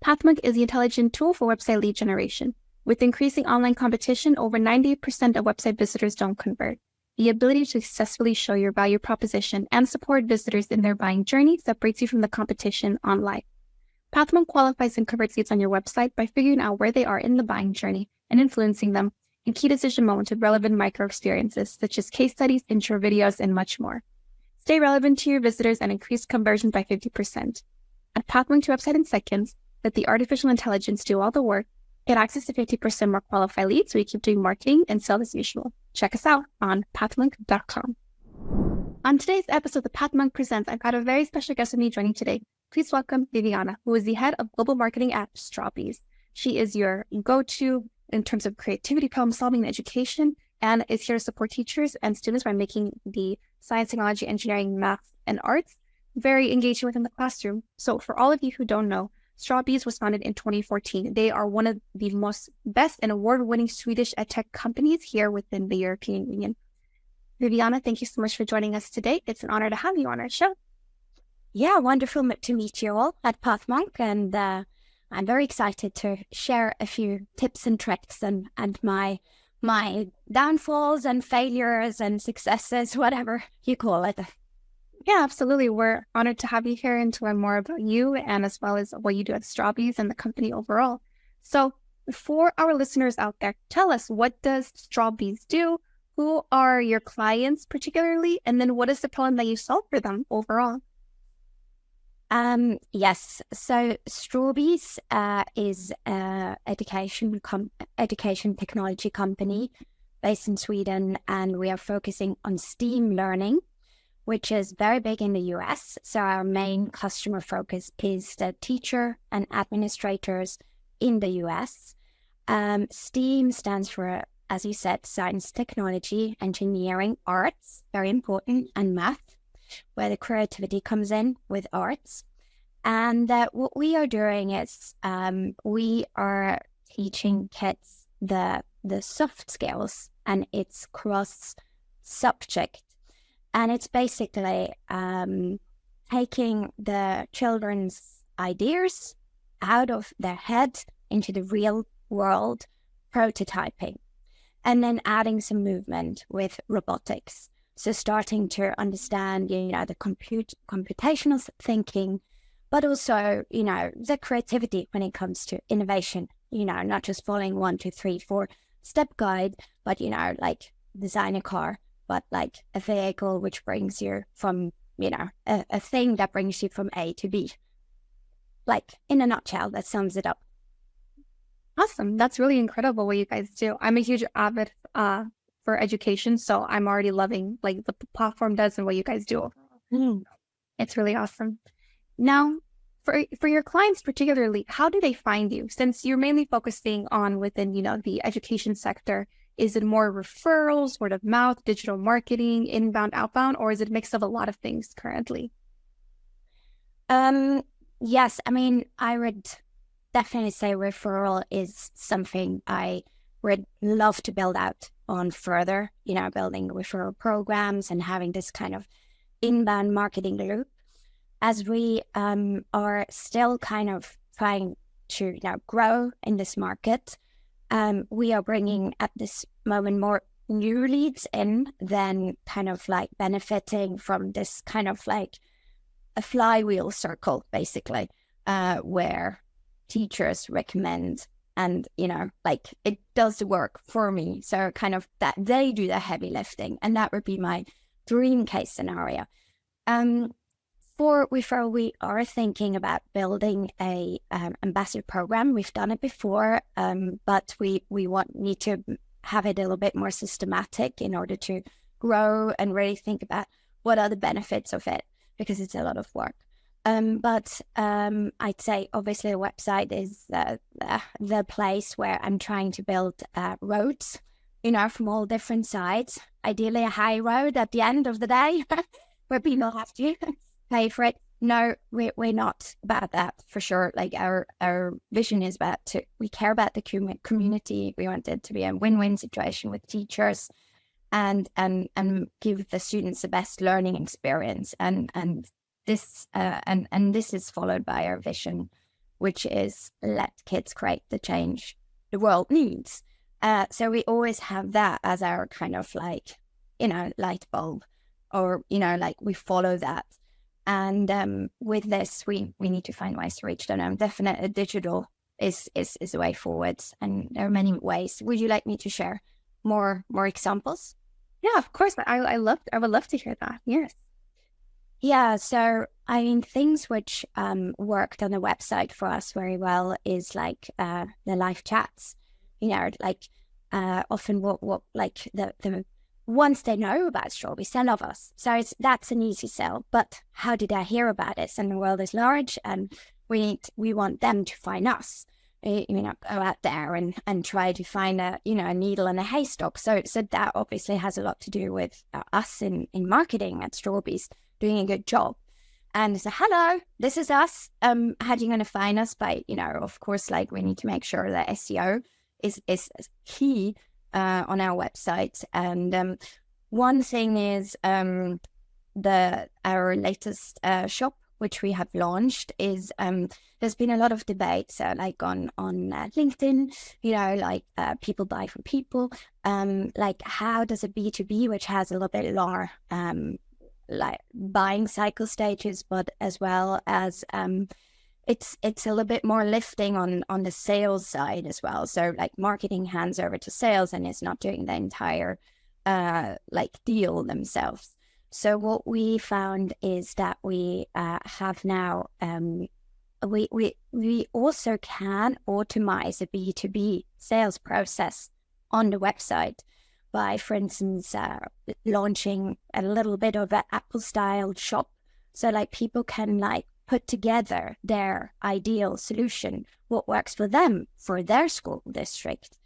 Pathmonk is the intelligent tool for website lead generation. With increasing online competition, over 98% of website visitors don't convert. The ability to successfully show your value proposition and support visitors in their buying journey separates you from the competition online. Pathmonk qualifies and converts leads on your website by figuring out where they are in the buying journey and influencing them in key decision moments with relevant micro experiences, such as case studies, intro videos, and much more. Stay relevant to your visitors and increase conversion by 50%. Add Pathmonk to your website in seconds. Let the artificial intelligence do all the work. Get access to 50% more qualified leads so you keep doing marketing and sales as usual. Check us out on pathmonk.com. On today's episode of Pathmonk Presents, I've got a very special guest with me joining today. Please welcome Viviane, who is the head of global marketing at Strawbees. She is your go-to in terms of creativity, problem solving, and education, and is here to support teachers and students by making the science, technology, engineering, math, and arts very engaging within the classroom. So for all of you who don't know, Strawbees was founded in 2014. They are one of the most best and award-winning Swedish edtech companies here within the European Union. Viviane, thank you so much for joining us today. It's an honor to have you on our show. Yeah, wonderful to meet you all at Pathmonk, and I'm very excited to share a few tips and tricks and my downfalls and failures and successes, whatever you call it. Yeah, absolutely. We're honored to have you here and to learn more about you and as well as what you do at Strawbees and the company overall. So for our listeners out there, tell us, what does Strawbees do? Who are your clients particularly? And then what is the problem that you solve for them overall? Yes. So Strawbees is an education technology company based in Sweden, and we are focusing on STEAM learning, which is very big in the US. So our main customer focus is the teacher and administrators in the US. STEAM stands for, as you said, science, technology, engineering, arts, very important, and math, where the creativity comes in with arts. And what we are doing is we are teaching kids the soft skills, and it's cross-subject. And it's basically taking the children's ideas out of their head into the real world, prototyping, and then adding some movement with robotics. So starting to understand, the computational thinking, but also, the creativity when it comes to innovation, not just following 1, 2, 3, 4 step guide, but, like design a car, but like a vehicle which brings you from, a thing that brings you from A to B. Like, in a nutshell, that sums it up. Awesome. That's really incredible what you guys do. I'm a huge avid for education, so I'm already loving like the platform does and what you guys do. It's really awesome. Now, for your clients particularly, how do they find you? Since you're mainly focusing on within, the education sector, is it more referrals, word of mouth, digital marketing, inbound, outbound, or is it a mix of a lot of things currently? Yes, I mean, I would definitely say referral is something I would love to build out on further, building referral programs and having this kind of inbound marketing loop. As we are still kind of trying to grow in this market, we are bringing at this moment more new leads in than kind of like benefiting from this kind of like a flywheel circle, basically, where teachers recommend and, like it does the work for me. So kind of that they do the heavy lifting, and that would be my dream case scenario. For referral, we are thinking about building a ambassador program. We've done it before, but we need to have it a little bit more systematic in order to grow and really think about what are the benefits of it, because it's a lot of work. But I'd say obviously a website is the place where I'm trying to build roads, from all different sides. Ideally a high road at the end of the day where people have to pay for it. No, we're not about that for sure. Like our vision is we care about the community. We want it to be a win-win situation with teachers and give the students the best learning experience. And this is followed by our vision which is let kids create the change the world needs. So we always have that as our kind of like, light bulb, or, like we follow that. And with this, we need to find ways to reach them. And definitely digital is the way forward. And there are many ways. Would you like me to share more examples? Yeah, of course. I would love to hear that. Yes. Yeah, so I mean, things which worked on the website for us very well is like the live chats. Like often what like the once they know about Strawbees, they love us. So that's an easy sell. But how did I hear about this? And the world is large, and we want them to find us. Go out there and try to find a needle in a haystack. So that obviously has a lot to do with us in marketing at Strawbees doing a good job. And so, hello, this is us. How are you going to find us? By of course, like we need to make sure that SEO is key on our website. And one thing is our latest shop, which we have launched, is there's been a lot of debate. So like on LinkedIn, like people buy from people. Like how does a B2B, which has a little bit longer like buying cycle stages, but as well as it's a little bit more lifting on the sales side as well. So like marketing hands over to sales and is not doing the entire like deal themselves. So what we found is that we have now we also can automate a B2B sales process on the website by, for instance, launching a little bit of an Apple-style shop. So like people can like put together their ideal solution, what works for them, for their school district.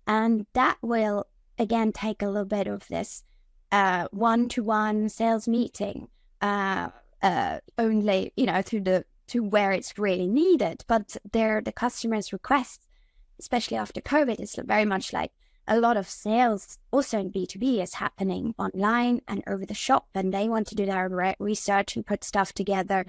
And that will, again, take a little bit of this one-to-one sales meeting, only, to where it's really needed. But the customer's request, especially after COVID, is very much like, a lot of sales also in B2B is happening online and over the shop, and they want to do their research and put stuff together.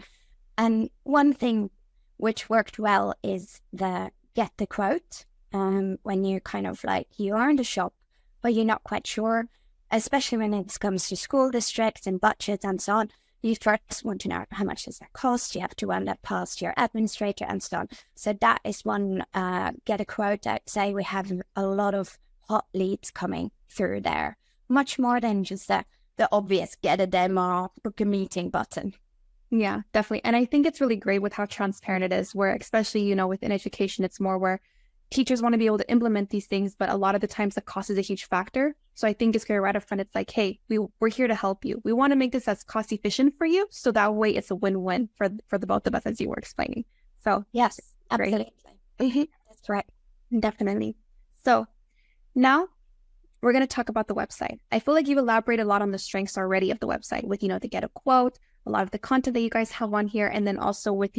And one thing which worked well is the get the quote. When you kind of like, you are in the shop, but you're not quite sure, especially when it comes to school districts and budgets and so on. You first want to know how much does that cost. You have to run that past your administrator and so on. So that is one get a quote. I'd say we have a lot of hot leads coming through there, much more than just the obvious get a demo, book a meeting button. Yeah, definitely. And I think it's really great with how transparent it is, where especially, within education, it's more where teachers want to be able to implement these things, but a lot of the times the cost is a huge factor. So I think it's great right up front. It's like, hey, we're here to help you. We want to make this as cost efficient for you. So that way it's a win-win for the both of us, as you were explaining. So yes, absolutely. Mm-hmm. That's right. Definitely. So now we're going to talk about the website. I feel like you've elaborated a lot on the strengths already of the website with, to get a quote, a lot of the content that you guys have on here, and then also with,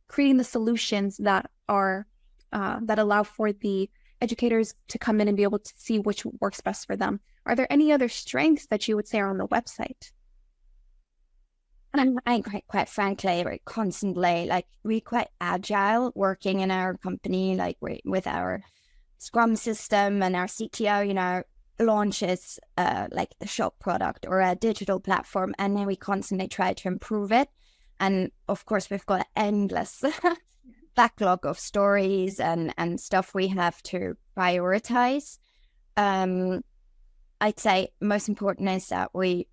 creating the solutions that are, that allow for the educators to come in and be able to see which works best for them. Are there any other strengths that you would say are on the website? I quite frankly, we're constantly, like, we're quite agile working in our company, like with our Scrum system, and our CTO, launches like the shop product or a digital platform, and then we constantly try to improve it. And of course, we've got an endless backlog of stories and stuff we have to prioritize. I'd say most important is that we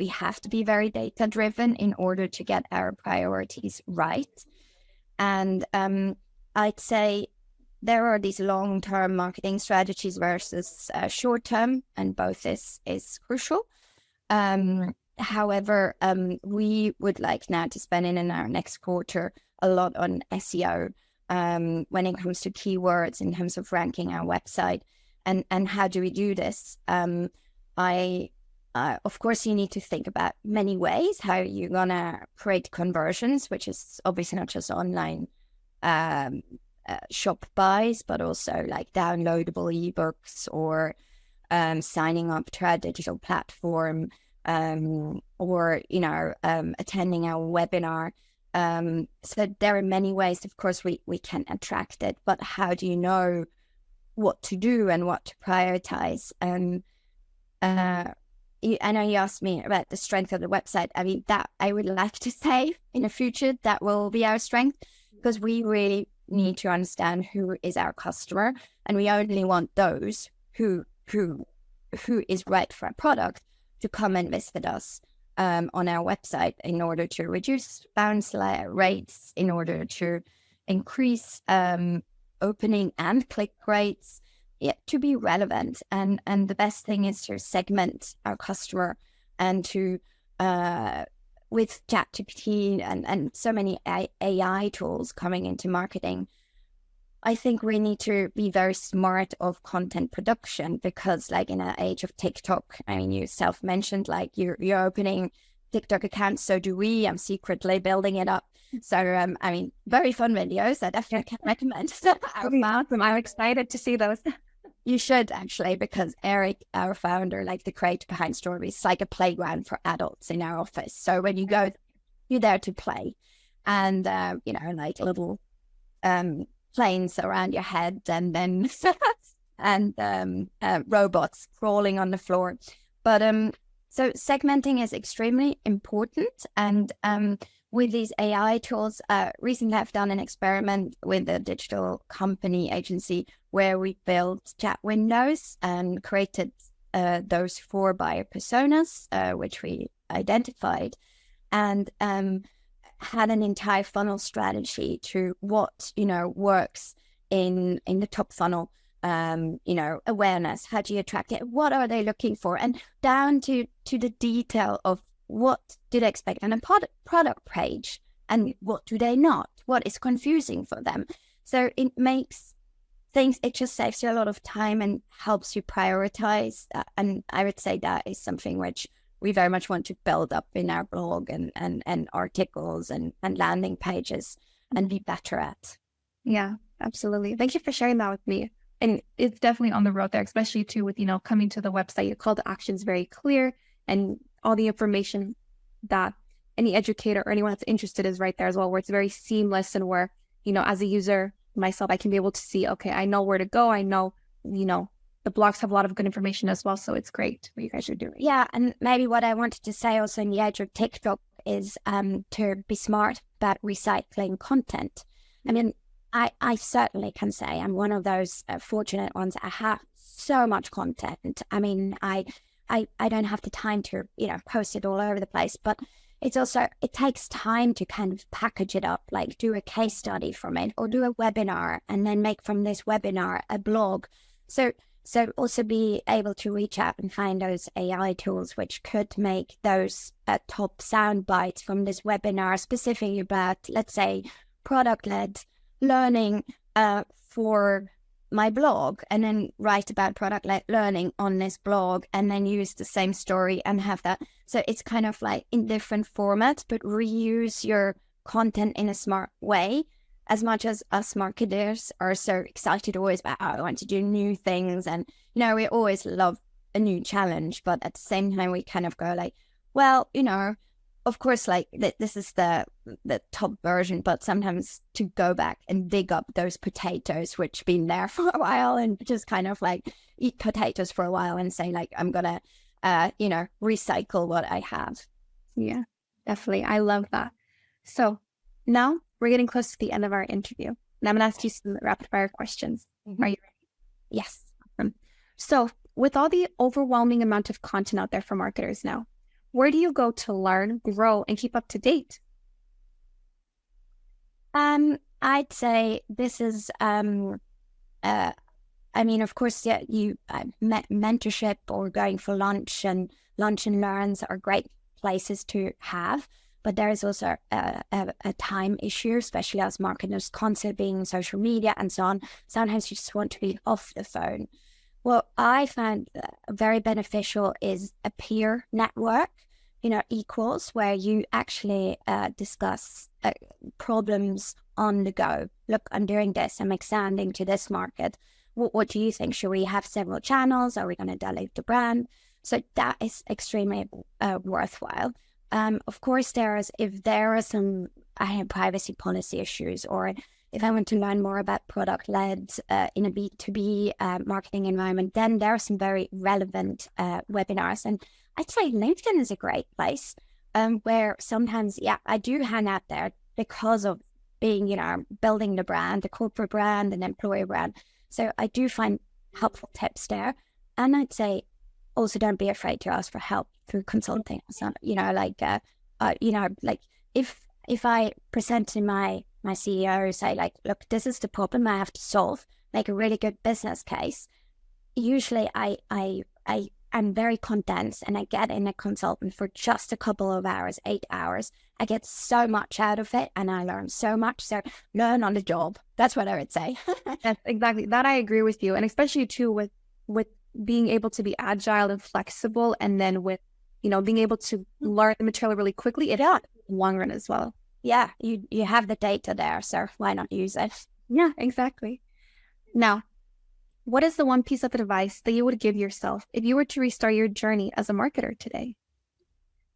have to be very data driven in order to get our priorities right. And I'd say there are these long-term marketing strategies versus short-term, and both is crucial. However, we would like now to spend in our next quarter a lot on SEO when it comes to keywords, in terms of ranking our website. And how do we do this? Of course, you need to think about many ways how you're going to create conversions, which is obviously not just online shop buys, but also like downloadable ebooks or signing up to our digital platform, or attending our webinar. So there are many ways, of course, we can attract it, but how do you know what to do and what to prioritize? I know you asked me about the strength of the website. I mean, that I would like to say in the future that will be our strength, because we really need to understand who is our customer, and we only want those who is right for our product to come and visit us on our website, in order to reduce bounce rates, in order to increase opening and click rates, to be relevant. And the best thing is to segment our customer, and to with ChatGPT and so many AI tools coming into marketing, I think we need to be very smart of content production, because like in an age of TikTok, I mean, you self-mentioned, like you're opening TikTok accounts, so do we. I'm secretly building it up. So, I mean, very fun videos. I definitely can recommend. Awesome. I'm excited to see those. You should actually, because Eric, our founder, like the creator behind Strawbees, it's like a playground for adults in our office. So when you go, you're there to play, and like little planes around your head, and then and robots crawling on the floor. But so segmenting is extremely important, and with these AI tools, recently I've done an experiment with a digital company agency where we built chat windows and created those 4 buyer personas, which we identified, and had an entire funnel strategy to what works in the top funnel. Awareness, how do you attract it, what are they looking for, and down to the detail of what do they expect on a product page, and what do they not, what is confusing for them. So it makes things, it just saves you a lot of time and helps you prioritize. And I would say that is something which we very much want to build up in our blog and articles and landing pages, and be better at. Yeah, absolutely. Thank you for sharing that with me. And it's definitely on the road there, especially too with, coming to the website, your call to action is very clear, and all the information that any educator or anyone that's interested is right there as well, where it's very seamless, and where, as a user myself, I can be able to see, okay, I know where to go. I know, the blogs have a lot of good information as well. So it's great what you guys are doing. Yeah. And maybe what I wanted to say also in the age of TikTok is to be smart about recycling content. I mean, I certainly can say I'm one of those fortunate ones. I have so much content. I mean, I don't have the time to, post it all over the place, but it's also, it takes time to kind of package it up, like do a case study from it, or do a webinar, and then make from this webinar a blog. So also be able to reach out and find those AI tools which could make those top sound bites from this webinar specifically about, let's say, product-led learning for my blog, and then write about product-led learning on this blog, and then use the same story and have that. So it's kind of like in different formats, but reuse your content in a smart way. As much as us marketers are so excited always about, I want to do new things, and we always love a new challenge, but at the same time we kind of go like, well, of course, like this is the top version, but sometimes to go back and dig up those potatoes which been there for a while, and just kind of like eat potatoes for a while and say like, I'm gonna recycle what I have. Yeah, definitely. I love that. So now we're getting close to the end of our interview, and I'm gonna ask you some rapid fire questions. Mm-hmm. Are you ready? Yes. Awesome. So with all the overwhelming amount of content out there for marketers now, where do you go to learn, grow, and keep up to date? I'd say this is, of course, yeah, mentorship or going for lunch and learns are great places to have, but there is also a time issue, especially as marketers constantly being social media and so on. Sometimes you just want to be off the phone. What I found very beneficial is a peer network, equals, where you actually discuss problems on the go. Look, I'm doing this, I'm expanding to this market. What do you think? Should we have several channels? Are we going to dilute the brand? So that is extremely worthwhile. Of course, if there are some I have privacy policy issues, or if I want to learn more about product-led in a B2B marketing environment, then there are some very relevant webinars. And I'd say LinkedIn is a great place where sometimes, I do hang out there because of being, building the brand, the corporate brand and employer brand. So I do find helpful tips there. And I'd say also don't be afraid to ask for help through consulting. So, if I present to my CEO, say like, look, this is the problem I have to solve, make a really good business case. Usually I'm very condensed and I get in a consultant for just a couple of hours, 8 hours. I get so much out of it and I learn so much. So learn on the job. That's what I would say. Yes, exactly. That I agree with you. And especially too with being able to be agile and flexible, and then with, being able to learn the material really quickly, it helps in the long run as well. Yeah, you have the data there, so why not use it? Yeah, exactly. Now, what is the one piece of advice that you would give yourself if you were to restart your journey as a marketer today?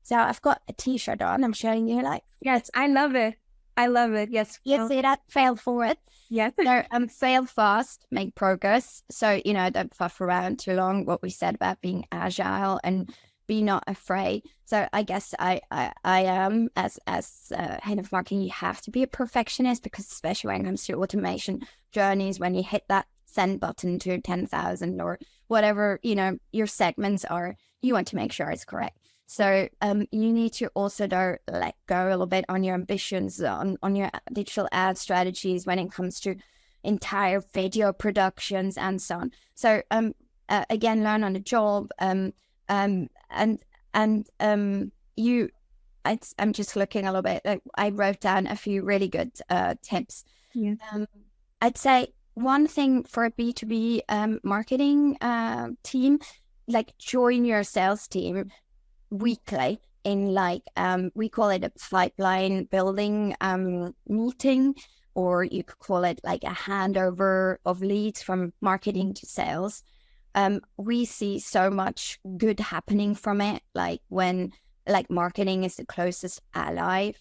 So I've got a t-shirt on. I'm showing you Yes, I love it. I love it. Yes. You see that? Fail forward. Yes. So fail fast, make progress. So, don't fuff around too long. What we said about being agile and be not afraid. So I guess I am as head of marketing, you have to be a perfectionist, because especially when it comes to automation journeys, when you hit that send button to 10,000 or whatever, your segments are, you want to make sure it's correct. So you need to also let go a little bit on your ambitions, on your digital ad strategies when it comes to entire video productions and so on. So again, learn on the job. I'm just looking a little bit. I wrote down a few really good tips. Yeah. I'd say one thing for a B2B marketing team, join your sales team weekly in we call it a pipeline building meeting, or you could call it a handover of leads from marketing to sales. We see so much good happening from it, when marketing is the closest ally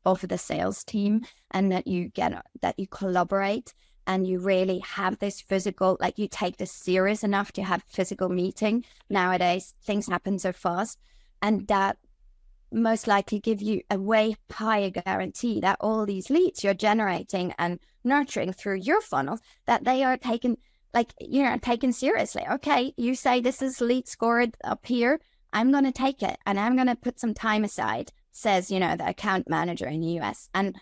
of the sales team, and that you collaborate and you really have this physical, you take this serious enough to have physical meeting. Nowadays, things happen so fast, and that most likely give you a way higher guarantee that all these leads you're generating and nurturing through your funnel, that they are taken taken seriously. Okay, you say this is lead scored up here, I'm going to take it and I'm going to put some time aside, says, the account manager in the US. And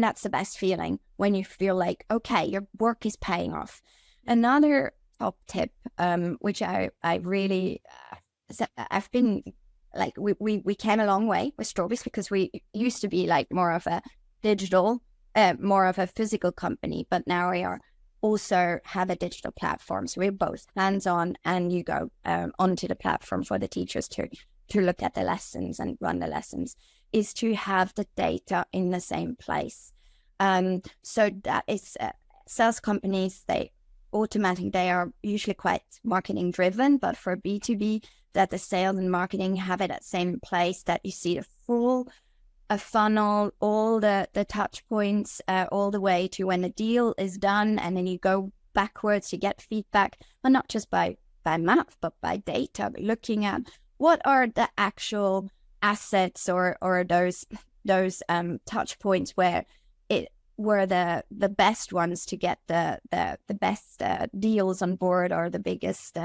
that's the best feeling, when you feel okay, your work is paying off. Another top tip, which I really, I've been we came a long way with Strawbees, because we used to be more of a digital, more of a physical company, but now we are also have a digital platform. So we're both hands-on, and you go onto the platform for the teachers to look at the lessons and run the lessons, is to have the data in the same place. So that is sales companies, they are usually quite marketing driven, but for B2B, that the sales and marketing have it at the same place, that you see the full funnel, all the touch points, all the way to when the deal is done, and then you go backwards, you get feedback, but not just by math, but by data, looking at what are the actual assets or those touch points where it were the best ones to get the best deals on board, or the biggest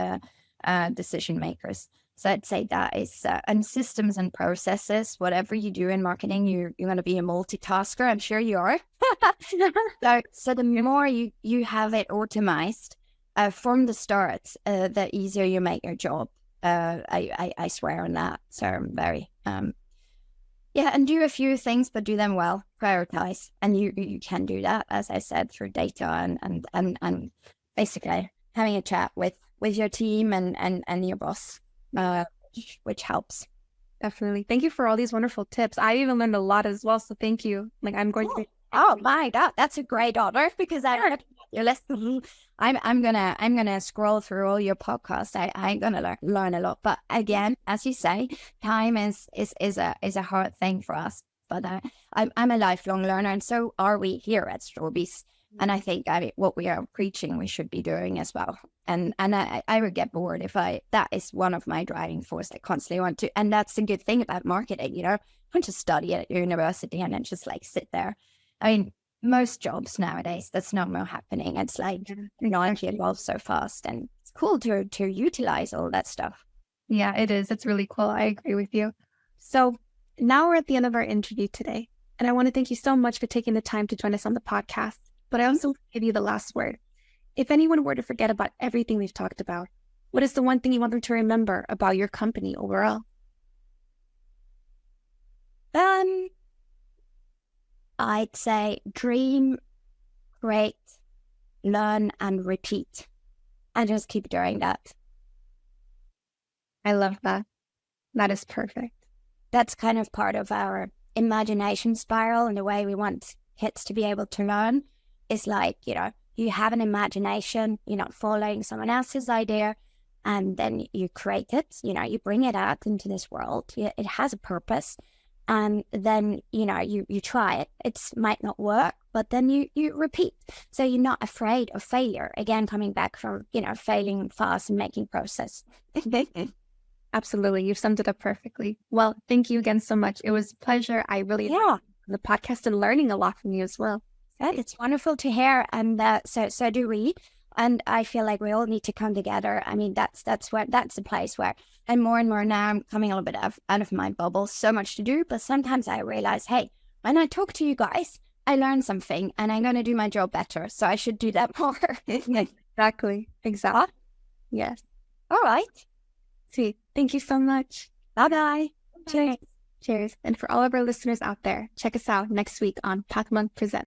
decision makers. So I'd say that is, and systems and processes, whatever you do in marketing, you're going to be a multitasker. I'm sure you are. So the more you have it automized from the start, the easier you make your job. I swear on that. So I'm very, and do a few things, but do them well, prioritize. And you can do that, as I said, through data and basically having a chat with your team and your boss. Which helps. Definitely. Thank you for all these wonderful tips. I even learned a lot as well, so thank you. I'm going to. Oh my God, that's a great honor, because you're listening. I'm gonna scroll through all your podcasts. I'm gonna learn a lot. But again, as you say, time is a hard thing for us. But I'm a lifelong learner, and so are we here at Strawbees. And I think what we are preaching, we should be doing as well. And I would get bored if that is one of my driving force. I constantly want to, and that's the good thing about marketing, you know, don't just study at university and then just like sit there. I mean, most jobs nowadays, that's no more happening. It's like technology evolves so fast, and it's cool to utilize all that stuff. Yeah, it is. It's really cool. I agree with you. So now we're at the end of our interview today, and I want to thank you so much for taking the time to join us on the podcast. But I also give you the last word. If anyone were to forget about everything we've talked about, what is the one thing you want them to remember about your company overall? I'd say dream, create, learn, and repeat. And just keep doing that. I love that. That is perfect. That's kind of part of our imagination spiral, and the way we want kids to be able to learn is like, you know, you have an imagination, you're not following someone else's idea, and then you create it, you know, you bring it out into this world. It has a purpose. And then, you know, you try it. It might not work, but then you repeat. So you're not afraid of failure. Again, coming back from, you know, failing fast and making process. Absolutely. You've summed it up perfectly. Well, thank you again so much. It was a pleasure. I really enjoyed the podcast and learning a lot from you as well. It's wonderful to hear. And so do we. And I feel like we all need to come together. I mean, that's the place where, and more now I'm coming a little bit out of my bubble, so much to do. But sometimes I realize, hey, when I talk to you guys, I learn something and I'm going to do my job better. So I should do that more. Exactly. Yes. All right. Sweet. Thank you so much. Bye-bye. Cheers. Cheers. And for all of our listeners out there, check us out next week on Pathmonk Presents.